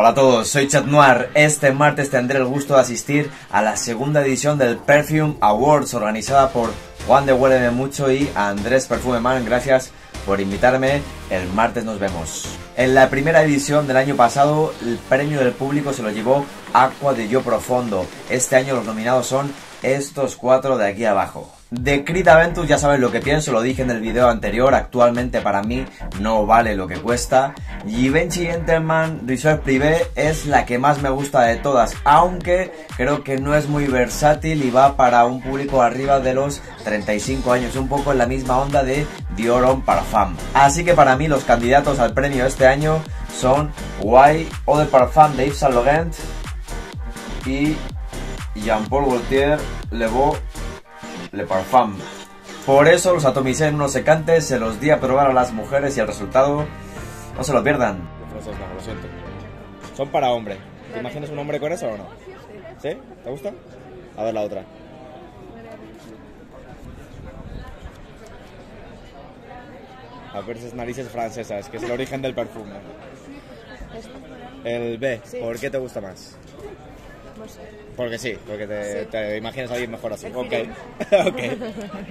Hola a todos, soy Chat Noir. Este martes tendré el gusto de asistir a la segunda edición del Perfume Awards organizada por Juan de Huéleme Mucho y Andrés Perfumeman. Gracias por invitarme. El martes nos vemos. En la primera edición del año pasado, el premio del público se lo llevó Aqua de Yo Profondo. Este año los nominados son estos cuatro de aquí abajo. De Creed Aventus ya saben lo que pienso, lo dije en el video anterior, actualmente para mí no vale lo que cuesta. Givenchy Gentleman Reserve Privé es la que más me gusta de todas, aunque creo que no es muy versátil y va para un público arriba de los 35 años, un poco en la misma onda de Dior Homme Parfum. Así que para mí los candidatos al premio este año son Why Eau de Parfum de Yves Saint Laurent y Jean-Paul Gaultier Le Beau Le Parfum. Por eso los atomicé en unos secantes, se los di a probar a las mujeres y el resultado no se lo pierdan. No, lo siento. Son para hombre. ¿Te imaginas un hombre con eso o no? ¿Sí? ¿Te gusta? A ver la otra. A ver esas narices francesas, que es el origen del perfume. El B, ¿por qué te gusta más? No sé. Porque sí, porque te imaginas a alguien mejor así. Ok.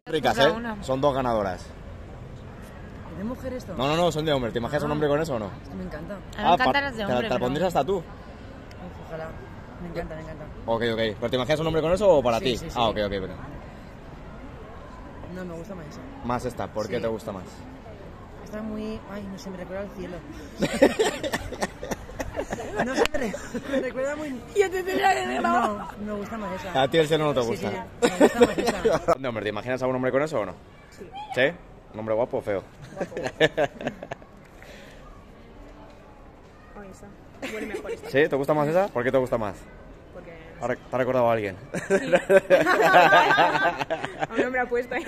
Ricas, Cada una. Son dos ganadoras. ¿De mujer esto? No, son de hombre. ¿Te imaginas un hombre con eso o no? Esto me encanta. A mí me encantan las de hombre, ¿Te la pero... pondrías hasta tú? Uf, ojalá. Me encanta, me encanta. Ok. ¿Pero te imaginas un hombre con eso o para Sí, ti? sí, sí. Ah, ok. Pero... No, me gusta más esa. Más esta. ¿Por qué Sí. te gusta más? Está muy... Ay, no sé, me recuerda al cielo. No sé, me recuerda muy... Yo te tendría que decir, No, me gusta más esa. A ti el cielo no te Sí, gusta. sí, me gusta más esa. No, hombre, ¿te imaginas a un hombre con eso o no? Sí. ¿Sí? ¿Un hombre guapo o feo? Ahí está. Huele mejor esta. ¿Sí? ¿Te gusta más esa? ¿Por qué te gusta más? Porque... ¿Te ha recordado a alguien? A un hombre apuesto ahí.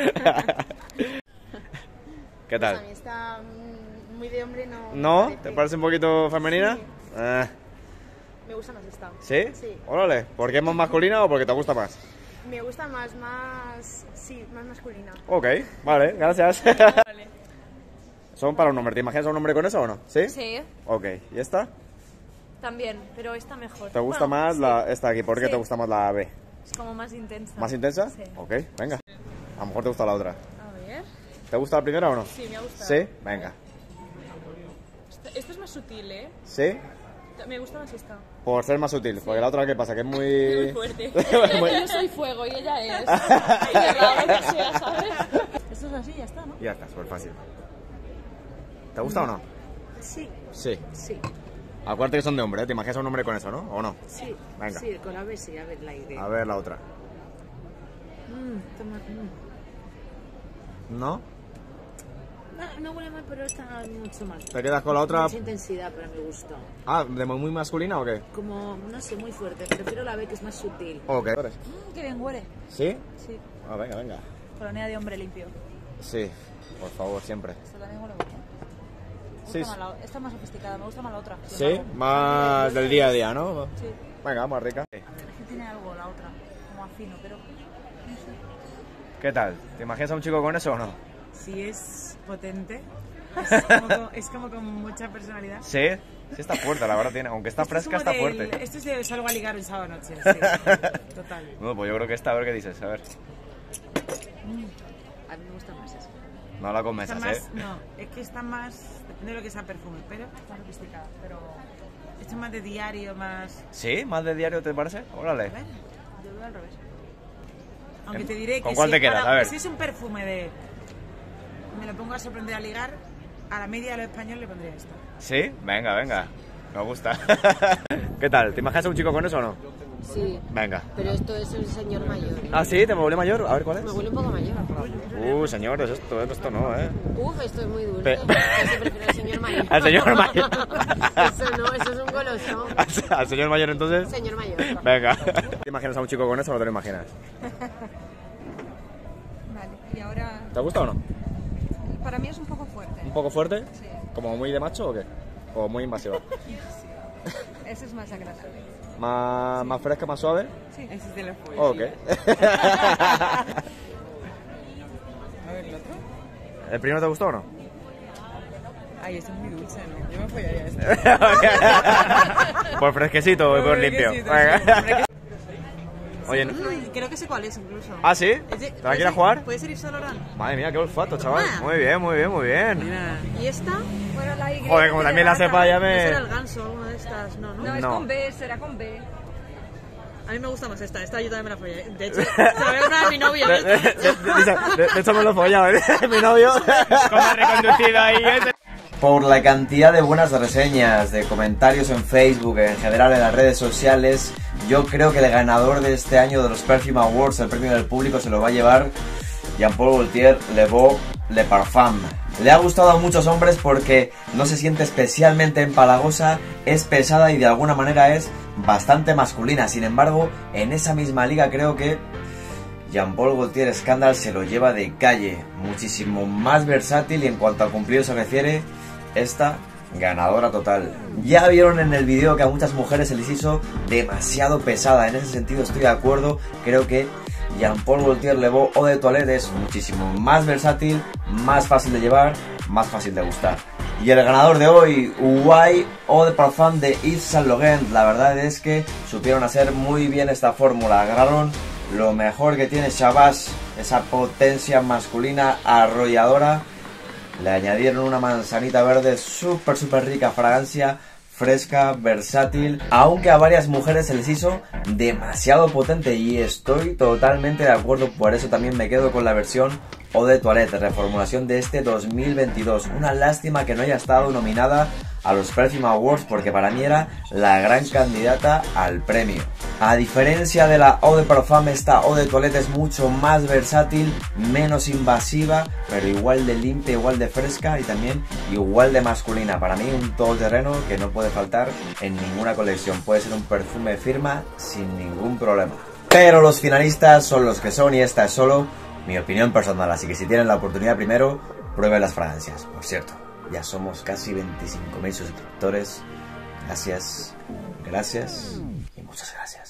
¿Qué Pues tal? a mí está muy de hombre, no... ¿No? me ¿Te parece un poquito femenina? Sí. Me gusta más esta. ¿Sí? Sí. Órale. ¿Por qué es más masculina o porque te gusta más? Me gusta más... Sí, más masculina. Ok, vale, gracias. Son para un hombre. ¿Te imaginas a un hombre con eso o no? ¿Sí? Sí, Ok. ¿Y esta? también, pero esta mejor. ¿Te gusta Bueno, más sí, esta aquí? ¿Por qué Sí. te gusta más la B? es como más intensa. ¿Más intensa? Sí. Ok, venga. A lo mejor te gusta la otra. A ver... ¿Te gusta la primera o no? Sí, me ha gustado. ¿Sí? Venga. Esto es más sutil, ¿eh? ¿Sí? Me gusta más esta. Por ser más sutil, porque la otra, ¿qué pasa? Que es muy... Muy fuerte. Muy- Yo soy fuego y ella es... Y de raro que sea, ¿sabes? Esto es así, ya está, ¿no? Ya está, súper fácil. ¿Te gusta o no? Sí, Sí. sí, Acuérdate que son de hombre, ¿eh? ¿Te imaginas a un hombre con eso, no? ¿O no? sí. Venga. Sí, con la B sí, a ver la idea. A ver la otra. ¿No? No huele mal, pero está mucho más. ¿Te quedas con la otra? Mucha intensidad para mi gusto. Ah, ¿de muy masculina o qué? Como, no sé, muy fuerte. Prefiero la B que es más sutil. Ok. Qué bien huele. ¿Sí? Sí, Ah, venga. colonia de hombre limpio. Sí, por favor, siempre. Esta también huele bien. Sí, Esta es más sofisticada, me gusta más la otra. sin sí, embargo. más del día a día, ¿no? Sí, Venga, más rica. es que tiene algo la otra, como afino, pero... ¿Qué tal? ¿Te imaginas a un chico con eso o no? Sí, es potente. Es como con mucha personalidad. Sí, sí está fuerte, la verdad tiene. Aunque está fresca, está fuerte. Esto es de salgo a ligar el sábado noche. Sí, total. No, pues yo creo que esta, a ver qué dices, a ver. A mí me gusta más eso. No la Está convenzas, más, ¿eh? no, es que está más, depende de lo que sea perfume, pero está sofisticada. Pero esto es más de diario, más... ¿Sí? ¿Más de diario te parece? Órale. A ver, yo veo al revés. Aunque te diré que ¿Con cuál si te es quedas? para- A ver. Si es un perfume de... Me lo pongo a sorprender a ligar, a la media de los españoles le pondría esto. ¿Sí? Venga. Me gusta. ¿Qué tal? ¿Te imaginas a un chico con eso o no? Sí, Venga. pero esto es un señor mayor. ¿Ah, sí? ¿Te me huele mayor? A ver, ¿cuál es? Me huele un poco mayor. Señor, esto no, ¿eh? Uf, esto es muy dulce. Pe- Yo prefiero al señor mayor. Al señor mayor. Eso no, eso es un goloso. ¿Al señor mayor entonces? Señor mayor. Venga. ¿Te imaginas a un chico con eso o no te lo imaginas? Vale, y ahora... ¿Te gusta o no? Para mí es un poco fuerte. ¿Un poco fuerte? Sí. ¿Como muy de macho o qué? ¿O muy invasiva? Ese es más agradable. ¿Más fresca, más suave? Sí. Ese es de los pollos. Ok. A ver, ¿el otro? ¿El primero te gustó o no? Ay, esto es muy dulce, ¿no? Yo me follaría esto. Por fresquecito y por limpio. Fresquecito, sí. Oye, Creo que sé cuál es incluso. ¿ah, sí? ¿Te la quieres jugar? ¿Puede ser Yves Saint Laurent? Madre mía, qué olfato, chaval. Toma. Muy bien, muy bien, muy bien. Mira. ¿Y esta? Bueno, la Y. Joder, como también la sepa ya ¿No será el me... ganso alguna de estas? No, ¿no? No, es No. con B, será con B. A mí me gusta más esta. Esta yo también me la follé. De hecho, se la veo una de mi novio. De hecho me lo he follado, ¿eh? Mi novio. Como ha reconducido ahí. Por la cantidad de buenas reseñas, de comentarios en Facebook, en general en las redes sociales, yo creo que el ganador de este año de los Perfume Awards, el premio del público, se lo va a llevar Jean-Paul Gaultier Le Beau Le Parfum. Le ha gustado a muchos hombres porque no se siente especialmente empalagosa, es pesada y de alguna manera es bastante masculina. Sin embargo, en esa misma liga creo que Jean-Paul Gaultier Scandal se lo lleva de calle, muchísimo más versátil y en cuanto a cumplido se refiere, esta ganadora total. Ya vieron en el vídeo que a muchas mujeres se les hizo demasiado pesada, en ese sentido estoy de acuerdo, creo que Jean-Paul Gaultier Le Beau Eau de Toilette es muchísimo más versátil, más fácil de llevar, más fácil de gustar. Y el ganador de hoy, Ouai Eau de Parfum de Yves Saint Laurent, la verdad es que supieron hacer muy bien esta fórmula, agarraron lo mejor que tiene Shabazz, esa potencia masculina arrolladora, le añadieron una manzanita verde súper rica, fragancia fresca, versátil, aunque a varias mujeres se les hizo demasiado potente y estoy totalmente de acuerdo, por eso también me quedo con la versión Eau de Toilette, reformulación de este 2022. Una lástima que no haya estado nominada a los Perfume Awards porque para mí era la gran candidata al premio. A diferencia de la Eau de Parfum, esta Eau de Toilette es mucho más versátil, menos invasiva, pero igual de limpia, igual de fresca y también igual de masculina. Para mí un todoterreno que no puede faltar en ninguna colección. Puede ser un perfume firma sin ningún problema. Pero los finalistas son los que son y esta es solo mi opinión personal. Así que si tienen la oportunidad primero, prueben las fragancias. Por cierto, ya somos casi 25.000 suscriptores. Gracias y muchas gracias.